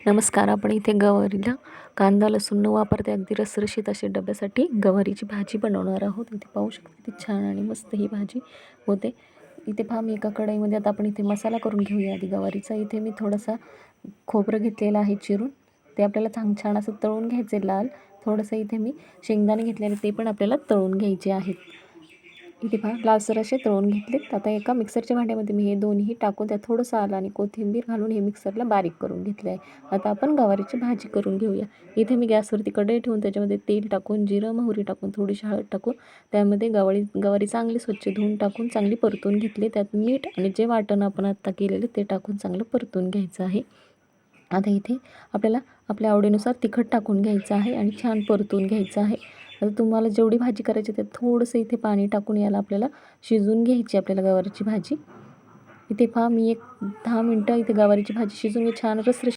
नमस्कार. आपण इथे गवारीला कांदा लसूण न वापरता अगदी रसरशीत अशी डब्यासाठी गवारीची भाजी बनवणार आहोत. इथे पाहू शकता किती छान आणि मस्त ही भाजी होते. इथे पहा मी एका कढईमध्ये आता आपण इथे मसाला करून घेऊया आधी गवारीचा. इथे मी थोडासा खोबरं घेतलेलं आहे चिरून, ते आपल्याला छान असं तळून घ्यायचे लाल. थोडंसं इथे मी शेंगदाणे घेतलेले, ते पण आपल्याला तळून घ्यायचे आहेत. इथे पहा लालसर असे तळून घेतलेत. आता एका मिक्सरच्या भांड्यामध्ये मी हे दोन्ही टाकून त्यात थोडंसं आलं आणि कोथिंबीर घालून हे मिक्सरला बारीक करून घेतलं आहे. आता आपण गवारीची भाजी करून घेऊया. इथे मी गॅसवरती कढई ठेवून त्याच्यामध्ये तेल टाकून, जिरं मोहरी टाकून, थोडीशी हळद टाकून त्यामध्ये गवारी चांगली स्वच्छ धुवून टाकून चांगली परतून घेतली. त्यात मीठ आणि जे वाटण आपण आत्ता केलेलं ते टाकून चांगलं परतून घ्यायचं आहे. आता इथे आपल्याला आपल्या आवडीनुसार तिखट टाकून घ्यायचं आहे आणि छान परतून घ्यायचं आहे. आता तुम्हाला जेवढी भाजी करायची त्यात थोडंसं इथे पाणी टाकून याला आपल्याला शिजवून घ्यायची आपल्याला गवारीची भाजी. इथे पहा मी एक 10 मिनटं इथे गवारीची भाजी शिजून छान रसरशीत